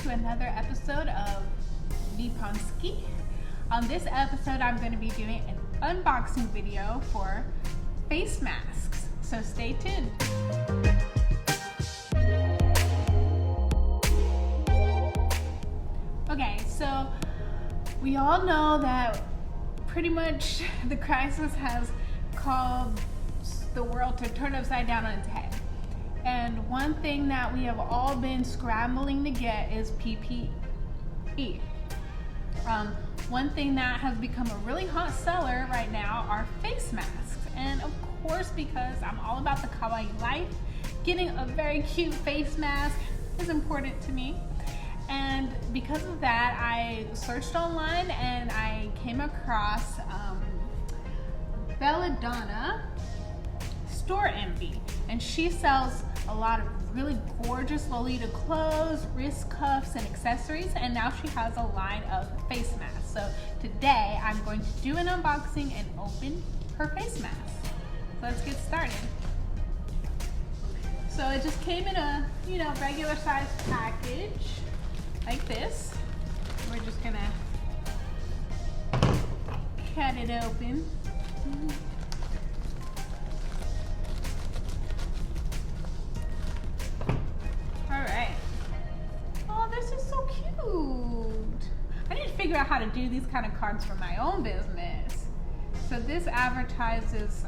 to another episode of Viponski. On this episode, I'm going to be doing an unboxing video for face masks, so stay tuned. Okay, so we all know that pretty much the crisis has called the world to turn upside down on its head. And one thing that we have all been scrambling to get is PPE. One thing that has become a really hot seller right now are face masks. And of course, because I'm all about the Kawaii life, getting a very cute face mask is important to me. And because of that, I searched online and I came across Belladonna Storenvy, and she sells a lot of really gorgeous Lolita clothes, wrist cuffs, and accessories, and now she has a line of face masks. So today I'm going to do an unboxing and open her face mask. So let's get started. So it just came in a, regular size package like this. We're just gonna cut it open. Alright. Oh, this is so cute. I need to figure out how to do these kind of cards for my own business. So this advertises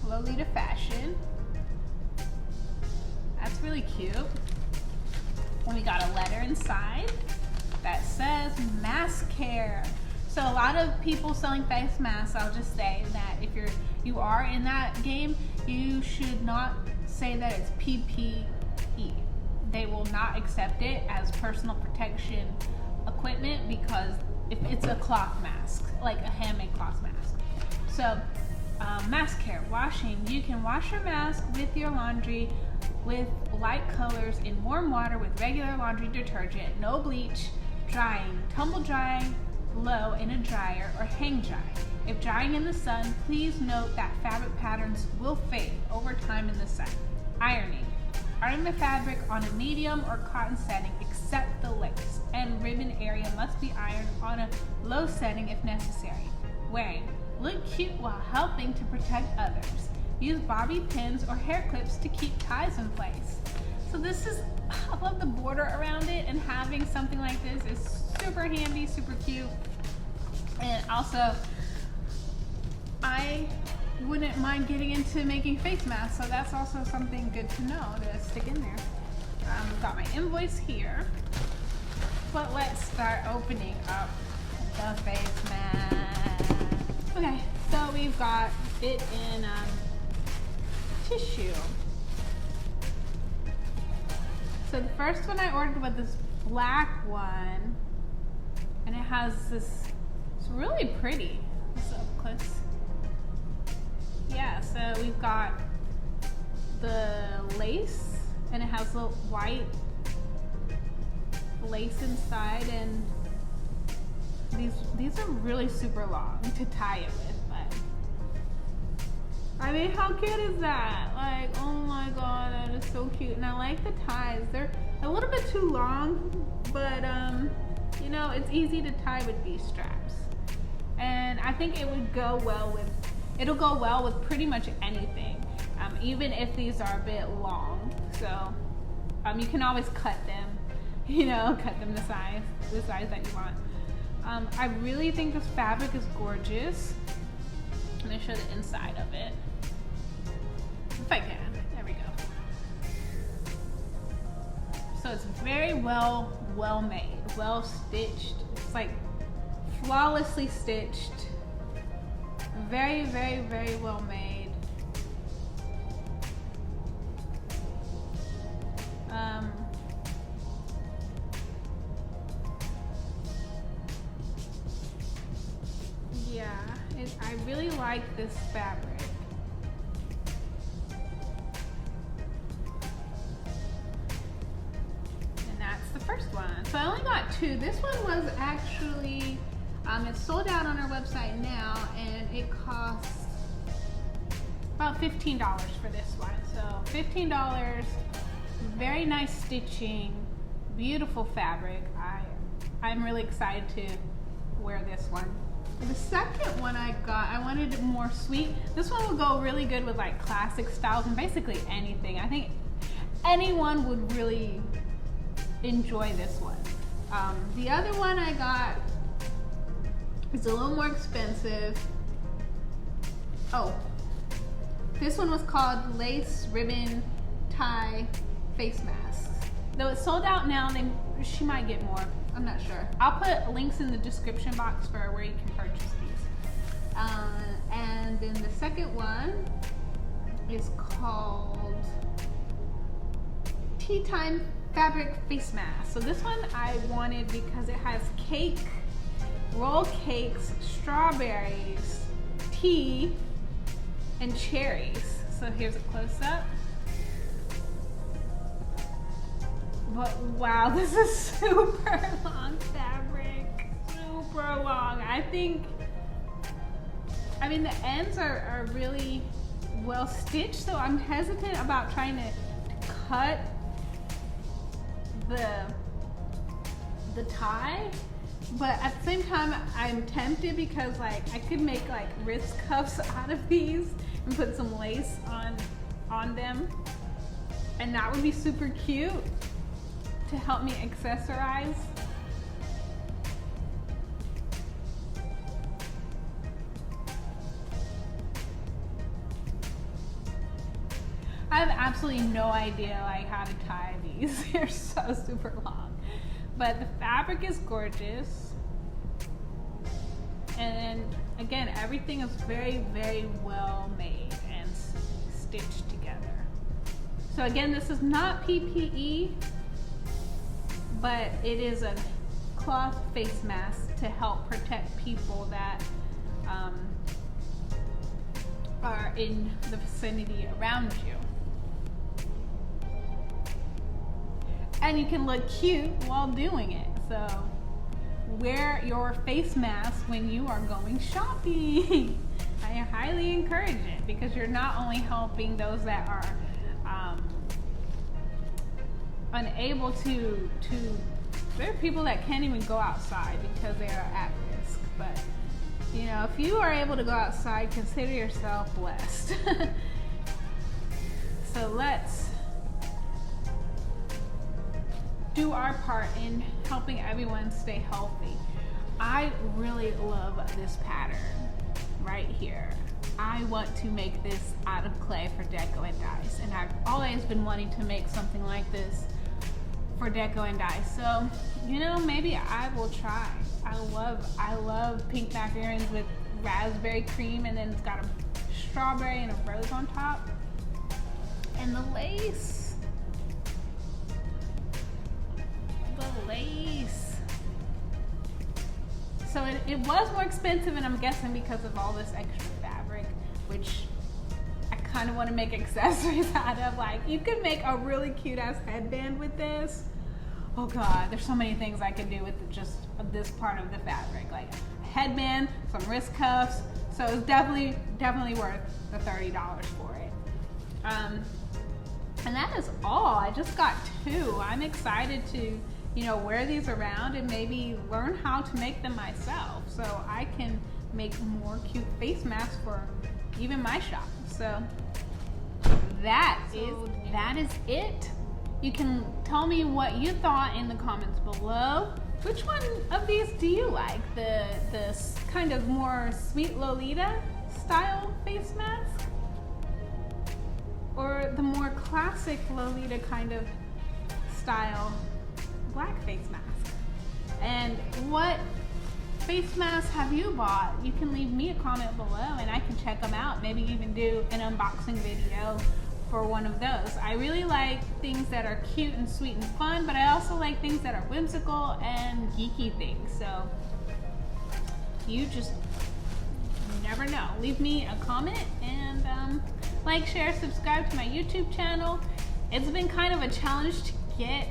Lolita fashion. That's really cute. And we got a letter inside that says mask care. So a lot of people selling face masks, I'll just say that if you are in that game, you should not say that it's PPE. They will not accept it as personal protection equipment because if it's a cloth mask, like a handmade cloth mask. So mask care, washing. You can wash your mask with your laundry with light colors in warm water with regular laundry detergent, no bleach, drying, tumble drying low in a dryer or hang dry. If drying in the sun, please note that fabric patterns will fade over time in the sun. Ironing. Iron the fabric on a medium or cotton setting except the lace, and ribbon area must be ironed on a low setting if necessary. Wearing. Look cute while helping to protect others. Use bobby pins or hair clips to keep ties in place. So this is, I love the border around it, and having something like this is super handy, super cute. And also, I wouldn't mind getting into making face masks, so that's also something good to know to stick in there. Got my invoice here, but let's start opening up the face mask. Okay, so we've got it in tissue. So the first one I ordered was this black one, and it has this, it's really pretty. This up close. Yeah, so we've got the lace, and it has little white lace inside, and these are really super long to tie it with, but I mean, how cute is that? Like, oh my god, that is so cute. And I like the ties. They're a little bit too long, but it's easy to tie with these straps. And I think it would go well with, it'll go well with pretty much anything, even if these are a bit long. So you can always cut them, cut them the size that you want. I really think this fabric is gorgeous. I'm gonna show the inside of it. If I can, there we go. So it's very well made, well stitched. It's like flawlessly stitched. Very, very, very well made. Yeah, I really like this fabric. And that's the first one. So I only got two. This one was actually, it's sold out on our website now, and it costs about $15 for this one. So $15, very nice stitching, beautiful fabric. I'm really excited to wear this one. The second one I got, I wanted it more sweet. This one will go really good with like classic styles and basically anything. I think anyone would really enjoy this one. The other one I got is a little more expensive. Oh, this one was called Lace Ribbon Tie Face Masks. Though it's sold out now, she might get more. I'm not sure. I'll put links in the description box for where you can purchase these. And then the second one is called Tea Time Fabric Face Mask. So this one I wanted because it has cake, roll cakes, strawberries, tea, and cherries. So here's a close-up. But wow, this is super long fabric, super long. I mean the ends are really well stitched, so I'm hesitant about trying to cut the tie, but at the same time I'm tempted because like I could make like wrist cuffs out of these and put some lace on them, and that would be super cute to help me accessorize. I have absolutely no idea like how to tie these. They're so super long. But the fabric is gorgeous. And again, everything is very, very well made and stitched together. So again, this is not PPE, but it is a cloth face mask to help protect people that are in the vicinity around you. And you can look cute while doing it. So wear your face mask when you are going shopping. I highly encourage it because you're not only helping those that are unable to, there are people that can't even go outside because they are at risk. But you know, if you are able to go outside, consider yourself blessed. So let's do our part in helping everyone stay healthy. I really love this pattern right here. I want to make this out of clay for deco and dies, and I've always been wanting to make something like this for deco and dies. So, you know, maybe I will try. I love pink macaroons with raspberry cream, and then it's got a strawberry and a rose on top. And the lace. So it was more expensive, and I'm guessing because of all this extra fabric, which I kind of want to make accessories out of. Like, you could make a really cute ass headband with this. Oh god, there's so many things I could do with just this part of the fabric, like a headband, some wrist cuffs. So it's definitely worth the $30 for it. And that is all. I just got 2. I'm excited to, you know, wear these around and maybe learn how to make them myself so I can make more cute face masks for even my shop. So that is it. You can tell me what you thought in the comments below. Which one of these do you like? The kind of more sweet Lolita style face mask? Or the more classic Lolita kind of style black face mask? And what face masks have you bought? You can leave me a comment below and I can check them out. Maybe even do an unboxing video for one of those. I really like things that are cute and sweet and fun, but I also like things that are whimsical and geeky things. So you just never know. Leave me a comment and like, share, subscribe to my YouTube channel. It's been kind of a challenge to get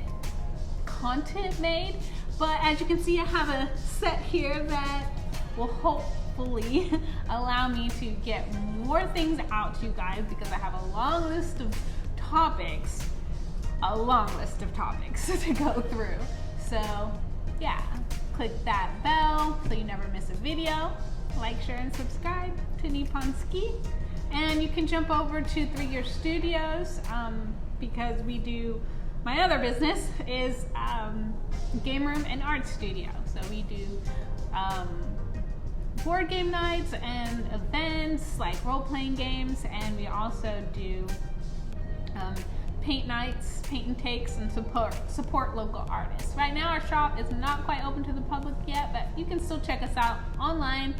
content made, but as you can see, I have a set here that will hopefully allow me to get more things out to you guys, because I have a long list of topics a long list of topics to go through. So yeah, click that bell so you never miss a video. Like, share, and subscribe to Nippon Ski. And you can jump over to 3 Year Studios because we do, my other business is game room and art studio. So we do board game nights and events like role-playing games, and we also do paint nights, paint and takes, and support local artists. Right now our shop is not quite open to the public yet, but you can still check us out online,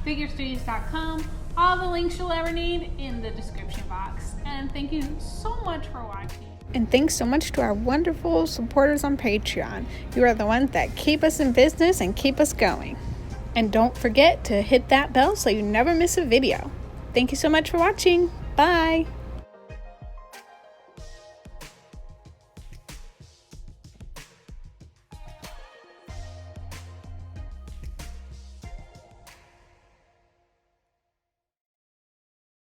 figurestudios.com. All the links you'll ever need in the description box. And thank you so much for watching. And thanks so much to our wonderful supporters on Patreon. You are the ones that keep us in business and keep us going. And don't forget to hit that bell so you never miss a video. Thank you so much for watching. Bye.